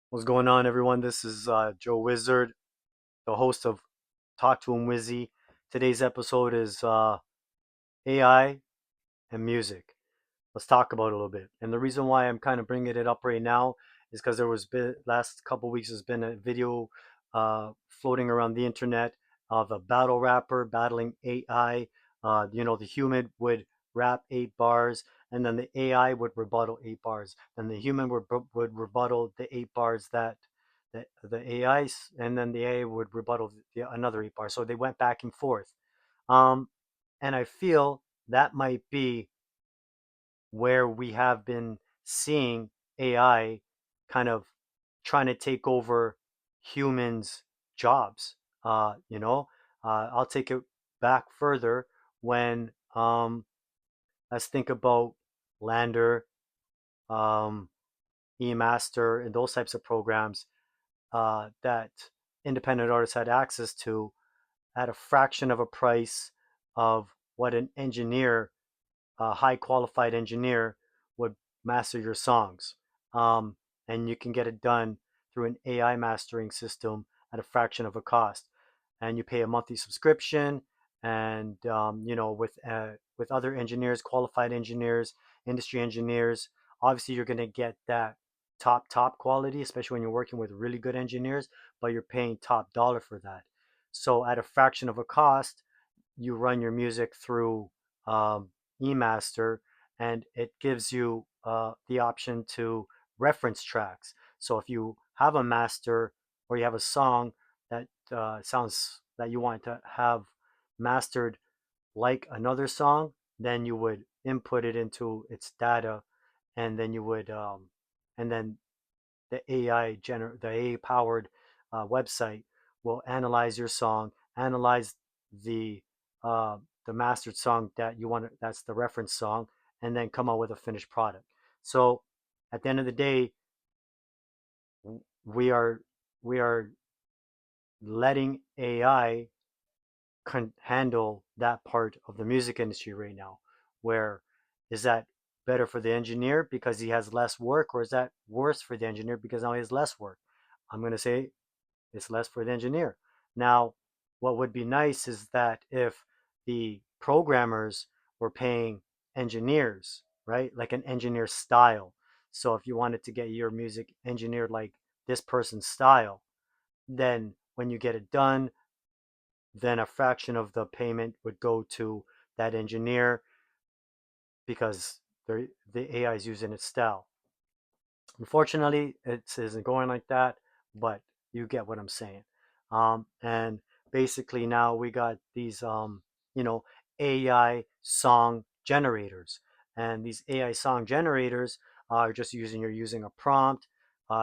What's going on, everyone? This is Joe Wizard, the host of Talk to Him WIZZY. Today's episode is AI and music. Let's talk about it a little bit. And the reason why I'm kind of bringing it up right now is because there was last couple weeks has been a video floating around the internet of a battle rapper battling AI. The human would rap 8 bars, and then the AI would rebuttal 8 bars. Then the human would rebuttal the 8 bars that the AI, and then the AI would rebuttal another 8 bars. So they went back and forth. Um, and I feel that might be where we have been seeing AI kind of trying to take over humans' jobs. I'll take it back further when let's think about Lander, um, E-Master, and those types of programs that independent artists had access to at a fraction of a price of what an engineer, a high qualified engineer, would master your songs. Um, and you can get it done through an AI mastering system at a fraction of a cost. And you pay a monthly subscription. And with other engineers, qualified engineers, industry engineers, obviously you're going to get that top quality, especially when you're working with really good engineers. But you're paying top dollar for that. So at a fraction of a cost, you run your music through eMaster, and it gives you the option to reference tracks. So if you have a master or you have a song that sounds that you want to have mastered like another song, then you would input it into its data, and then you would and then the AI powered website will analyze your song, analyze the uh, the mastered song that you want, that's the reference song, and then come out with a finished product. So at the end of the day, we are we are letting AI handle that part of the music industry right now. Where is that better for the engineer because he has less work, or is that worse for the engineer because now he has less work? I'm going to say it's less for the engineer. Now, what would be nice is that if the programmers were paying engineers, right? Like an engineer style. So if you wanted to get your music engineered like this person's style, then when you get it done, then a fraction of the payment would go to that engineer because the AI is using its style. Unfortunately, it isn't going like that, but you get what I'm saying. And basically now we got these, you know, AI song generators, and these AI song generators are just you're using a prompt.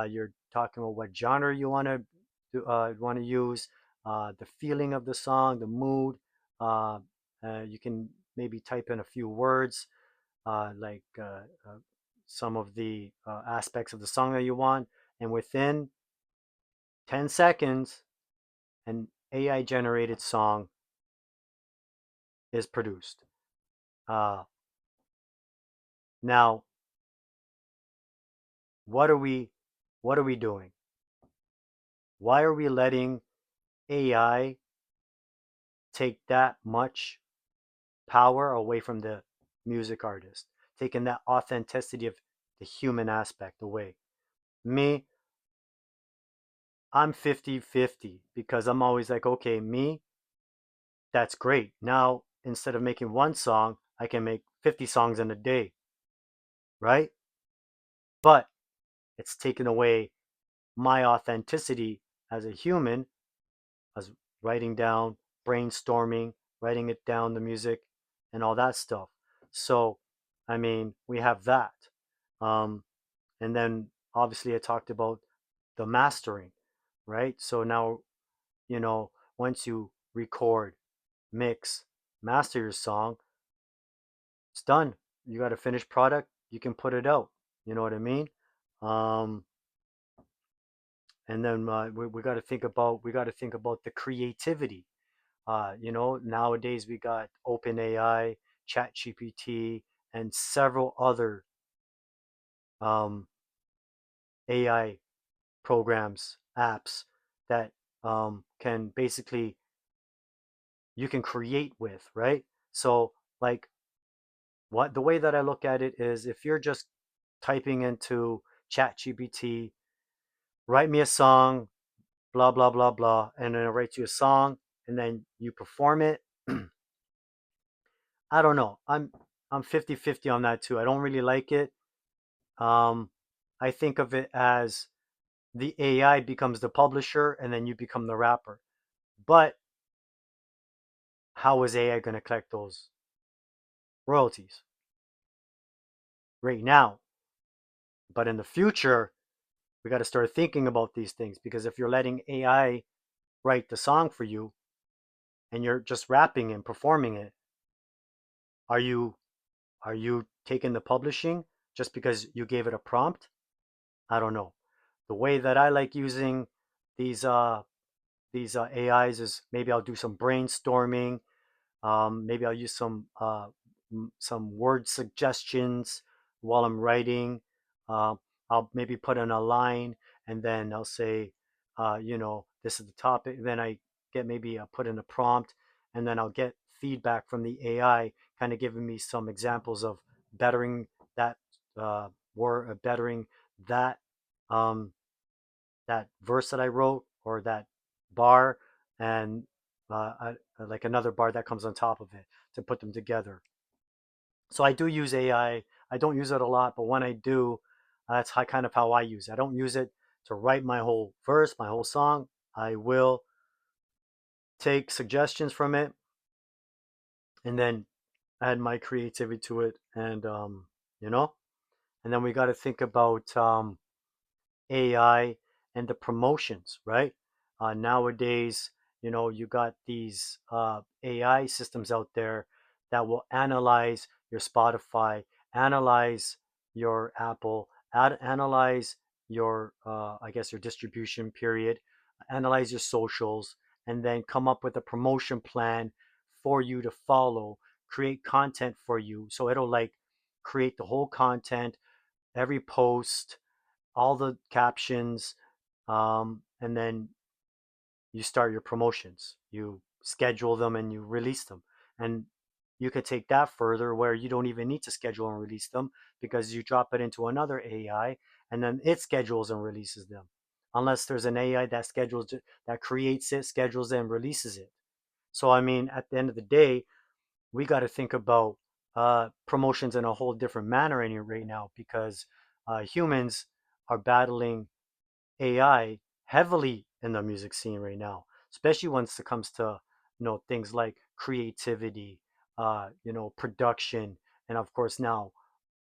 You're talking about what genre you want to use, the feeling of the song, the mood. Uh, you can maybe type in a few words like some of the aspects of the song that you want, and within 10 seconds, an AI generated song is produced. Uh, Now, what are we doing? Why are we letting AI take that much power away from the music artist, taking that authenticity of the human aspect away? Me, I'm 50-50 because I'm always like, okay, me, that's great. Now, instead of making one song, I can make 50 songs in a day, right? But it's taken away my authenticity as a human, as writing down, brainstorming, writing it down, the music, and all that stuff. So, I mean, we have that. Um, and then obviously, I talked about the mastering, right? So now, once you record, mix, master your song, it's done. You got a finished product, you can put it out. You know what I mean? Um, and then we got to think about the creativity. Nowadays we got OpenAI, ChatGPT, and several other AI programs, apps that can basically you can create with, right? So like what the way that I look at it is if you're just typing into ChatGPT, write me a song, blah blah blah blah, and then it writes you a song, and then you perform it. I don't know. I'm 50-50 on that too. I don't really like it. Um, I think of it as the AI becomes the publisher, and then you become the rapper. But how is AI going to collect those royalties right now? But in the future, we got to start thinking about these things because if you're letting AI write the song for you and you're just rapping and performing it, are you taking the publishing just because you gave it a prompt? I don't know. The way that I like using these AIs is maybe I'll do some brainstorming. Maybe I'll use some word suggestions while I'm writing. Uh, I'll maybe put in a line and then I'll say, this is the topic. Then I get maybe I put in a prompt and then I'll get feedback from the AI, kind of giving me some examples of bettering that word, bettering that um, that verse that I wrote or that bar, and like another bar that comes on top of it to put them together. So I do use AI. I don't use it a lot, but when I do, that's kind of how I use it. I don't use it to write my whole verse, my whole song. I will take suggestions from it and then add my creativity to it, and you know, and then we got to think about AI and the promotions, right? Nowadays, you got these AI systems out there that will analyze your Spotify, analyze your Apple, analyze your, I guess, your distribution period, analyze your socials, and then come up with a promotion plan for you to follow, create content for you. So it'll like create the whole content, every post, all the captions, and then you start your promotions. You schedule them and you release them. And you could take that further where you don't even need to schedule and release them because you drop it into another AI and then it schedules and releases them. Unless there's an AI that schedules it, that creates it, schedules it, and releases it. So I mean, at the end of the day, we got to think about promotions in a whole different manner in here right now because humans are battling AI heavily in the music scene right now, especially once it comes to things like creativity, production, and of course now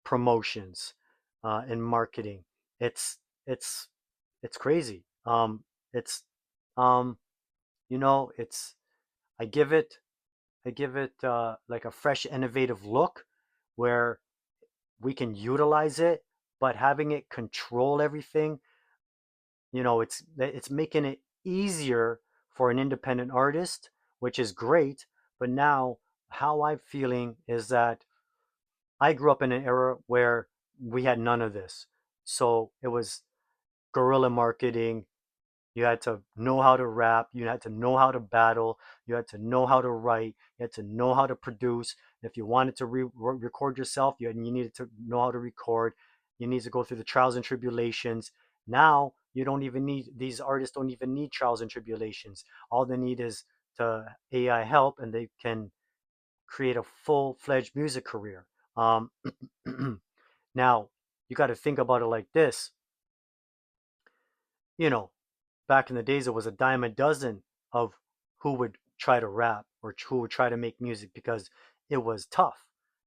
promotions and marketing. It's it's it's crazy. It's um, it's I give it like a fresh, innovative look where we can utilize it, but having it control everything, it's making it easier for an independent artist, which is great. But now, how I'm feeling is that I grew up in an era where we had none of this. So it was guerrilla marketing. You had to know how to rap. You had to know how to battle. You had to know how to write. You had to know how to produce. If you wanted to record yourself, you needed to know how to record. You need to go through the trials and tribulations. Now you don't even need these artists don't even need trials and tribulations. All they need is to AI help, and they can create a full-fledged music career. Um, now you got to think about it like this. You know, back in the days, it was a dime a dozen of who would try to rap or who would try to make music because it was tough.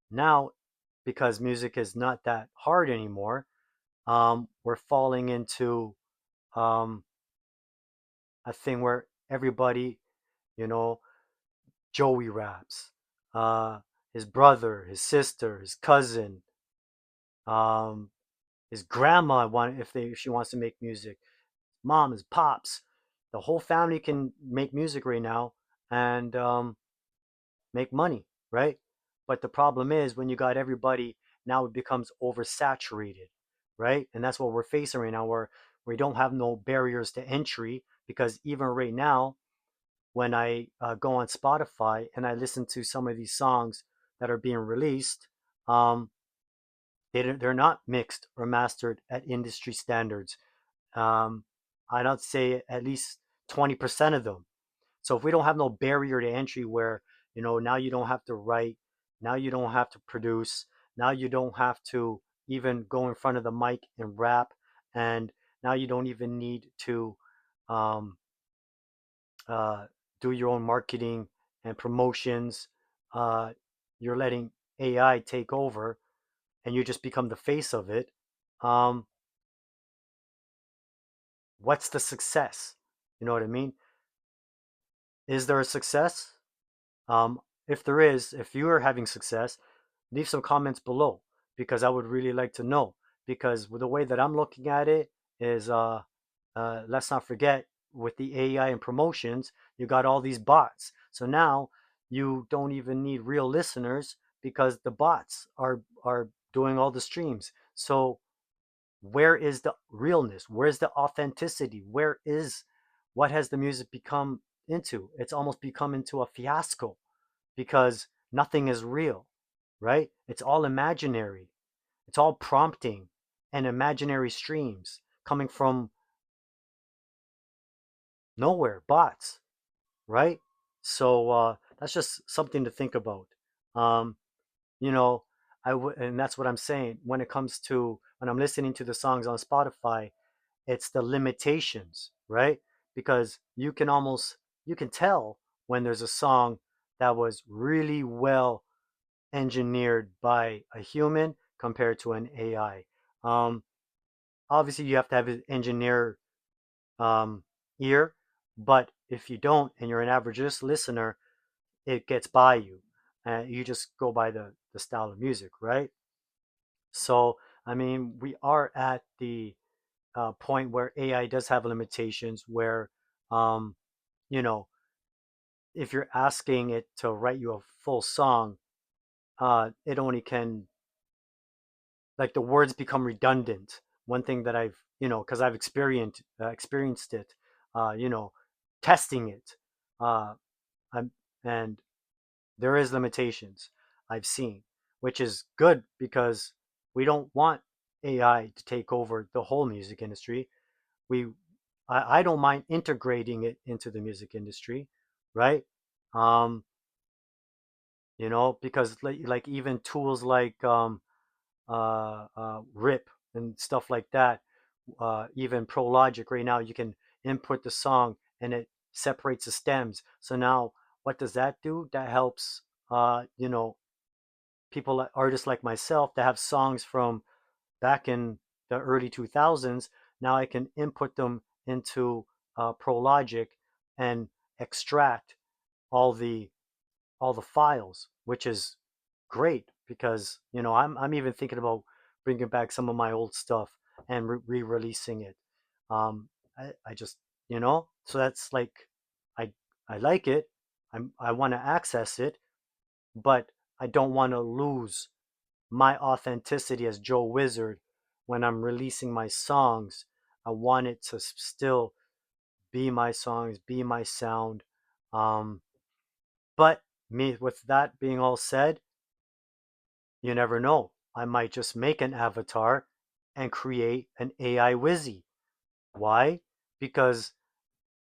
Now, because music is not that hard anymore, we're falling into um, a thing where everybody, you know, Joey raps, uh, his brother, his sister, his cousin, um, his grandma if she wants to make music, mom, his pops, the whole family can make music right now and make money, right? But the problem is when you got everybody, now it becomes oversaturated, right? And that's what we're facing right now. Where We don't have no barriers to entry because even right now, when I go on Spotify and I listen to some of these songs that are being released, um, they're not mixed or mastered at industry standards. Um, I'd say at least 20% of them. So if we don't have no barrier to entry where, now you don't have to write, now you don't have to produce, now you don't have to even go in front of the mic and rap, and now you don't even need to um, uh, do your own marketing and promotions. Uh, you're letting AI take over and you just become the face of it. Um, what's the success? You know what I mean? Is there a success? Um, if there is, if you are having success, leave some comments below because I would really like to know. Because with the way that I'm looking at it is, let's not forget with the AI and promotions, you got all these bots. So now you don't even need real listeners because the bots are doing all the streams. So where is the realness? Where's the authenticity? Where is what has the music become into? It's almost become into a fiasco because nothing is real, right? It's all imaginary. It's all prompting and imaginary streams coming from nowhere, bots, right? So that's just something to think about. Um, you know, and that's what I'm saying when it comes to when I'm listening to the songs on Spotify. It's the limitations, right? Because you can tell when there's a song that was really well engineered by a human compared to an AI. Um, obviously, you have to have an engineer um, ear, but if you don't and you're an average listener, it gets by you. And you just go by the style of music, right? So, I mean, we are at the point where AI does have limitations where, um, you know, if you're asking it to write you a full song, it only can like the words become redundant. One thing that I've because I've experienced it, you know, testing it, uh, I'm, and there is limitations I've seen, which is good because we don't want AI to take over the whole music industry. We I don't mind integrating it into the music industry, right? Um, because like even tools like RIP and stuff like that. Even Pro Logic right now, you can input the song and it separates the stems. So now, what does that do? That helps, people, artists like myself that have songs from back in the early 2000s. Now I can input them into Pro Logic and extract all the all the files, which is great because I'm even thinking about bringing back some of my old stuff and re-releasing it. I just so that's like I I like it. I want to access it, but I don't want to lose my authenticity as Joe Wizard when I'm releasing my songs. I want it to still be my songs, be my sound. Um, but me, with that being all said, you never know. I might just make an avatar and create an AI WIZZY. Why? Because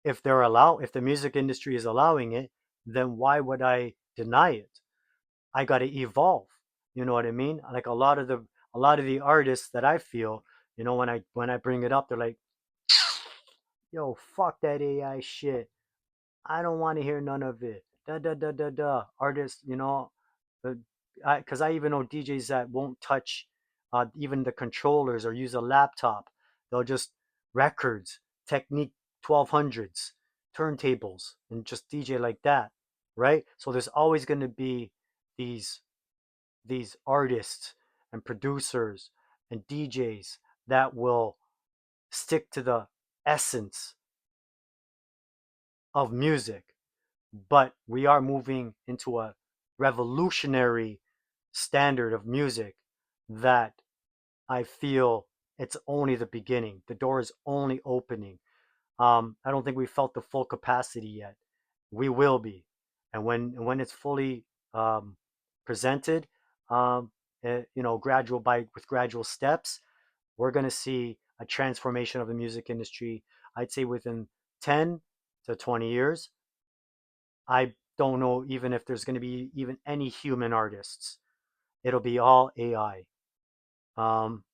if the music industry is allowing it, then why would I deny it? I got to evolve. You know what I mean? Like a lot of the artists that I feel, when I bring it up, they're like, "Yo, fuck that AI shit. I don't want to hear none of it." Da da da da da. Artists, because I even know DJs that won't touch even the controllers or use a laptop. They'll just records, Technique 1200s, turntables, and just DJ like that, right? So there's always going to be these these artists and producers and DJs that will stick to the essence of music, but we are moving into a revolutionary standard of music that I feel it's only the beginning. The door is only opening. I don't think we felt the full capacity yet. We will be, and when it's fully um, presented, gradual by with gradual steps, we're going to see a transformation of the music industry. I'd say within 10 to 20 years. I don't know even if there's going to be even any human artists. It'll be all AI. Um,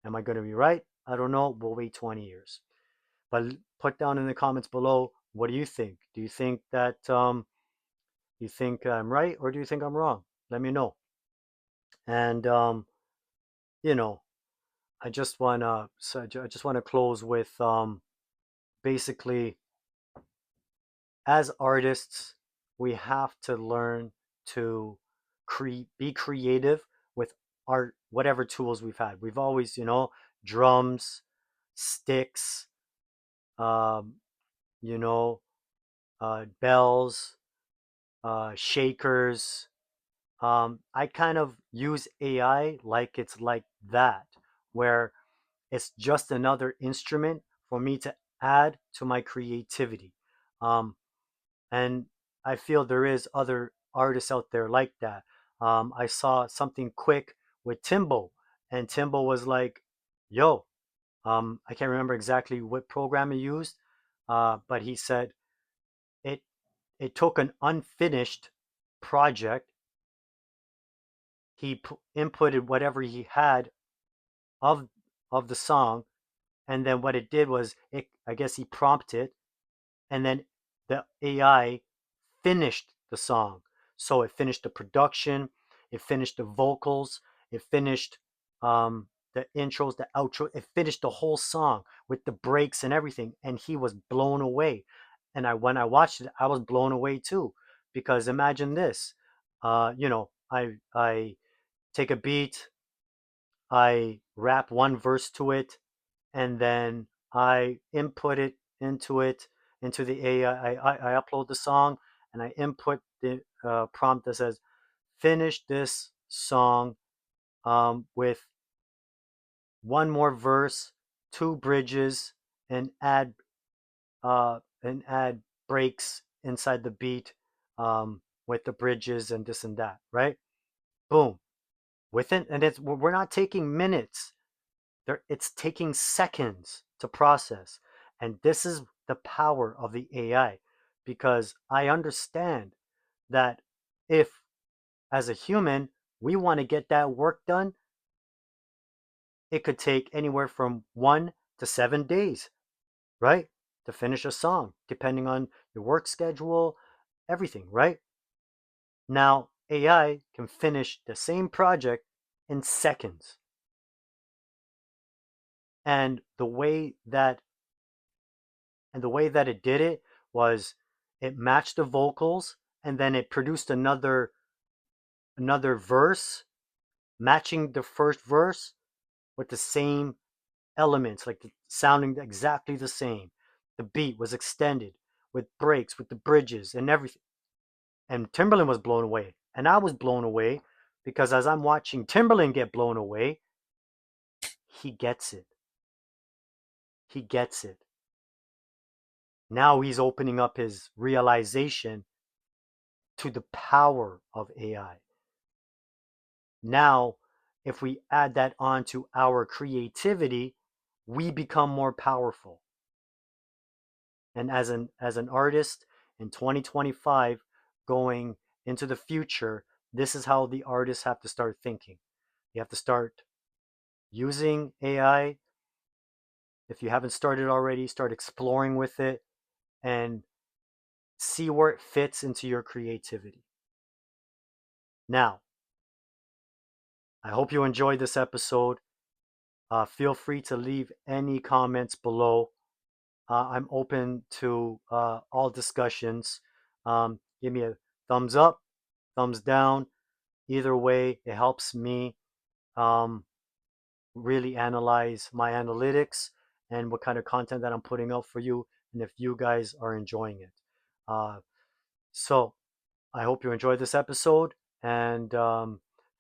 am I going to be right? I don't know. We'll wait 20 years. But put down in the comments below, what do you think? Do you think that you think I'm right or do you think I'm wrong? Let me know. And you know, I just want to close with basically, as artists, we have to learn to be creative with art, whatever tools we've had. We've always, drums, sticks, um, you know, bells, shakers. I kind of use AI like it's like that, where it's just another instrument for me to add to my creativity. Um, and I feel there is other artists out there like that. I saw something quick with Timbo, and Timbo was like, "Yo, I can't remember exactly what program he used, but he said it it took an unfinished project. He inputted whatever he had of of the song, and then what it did was, I guess he prompted, and then the AI finished the song. So it finished the production, it finished the vocals, it finished the intros, the outro, it finished the whole song with the breaks and everything. And he was blown away. And when I watched it, I was blown away too, because imagine this, I take a beat, I rap one verse to it, and then I input it into the AI. I upload the song and I input the prompt that says, "Finish this song with one more verse, two bridges, and add breaks inside the beat with the bridges and this and that." Right? Boom. Within, and we're not taking minutes. It's taking seconds to process. And this is the power of the AI, because I understand that if, as a human, we want to get that work done, it could take anywhere from 1 to 7 days, right? To finish a song, depending on your work schedule, everything, right? Now, AI can finish the same project in seconds. And the way that it did it was, it matched the vocals, and then it produced another verse matching the first verse with the same elements, like sounding exactly the same. The beat was extended with breaks, with the bridges and everything. And Timberland was blown away, and I was blown away, because as I'm watching Timberland get blown away, he gets it. He gets it. Now he's opening up his realization to the power of AI. Now, if we add that on to our creativity, we become more powerful. And as an artist in 2025, going into the future, this is how the artists have to start thinking. You have to start using AI. If you haven't started already, start exploring with it and see where it fits into your creativity. Now, I hope you enjoyed this episode. Feel free to leave any comments below. I'm open to all discussions. Give me a thumbs up, thumbs down. Either way, it helps me um, really analyze my analytics and what kind of content that I'm putting out for you, and if you guys are enjoying it. Uh, so I hope you enjoyed this episode, and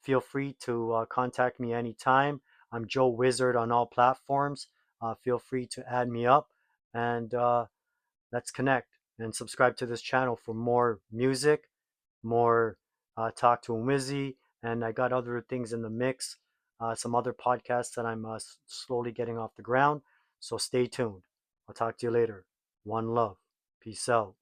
feel free to contact me anytime. I'm Joe Wizard on all platforms. Feel free to add me up and let's connect and subscribe to this channel for more music, more Talk to WIZZY, and I got other things in the mix, some other podcasts that I'm slowly getting off the ground. So stay tuned. I'll talk to you later. One love. Peace out.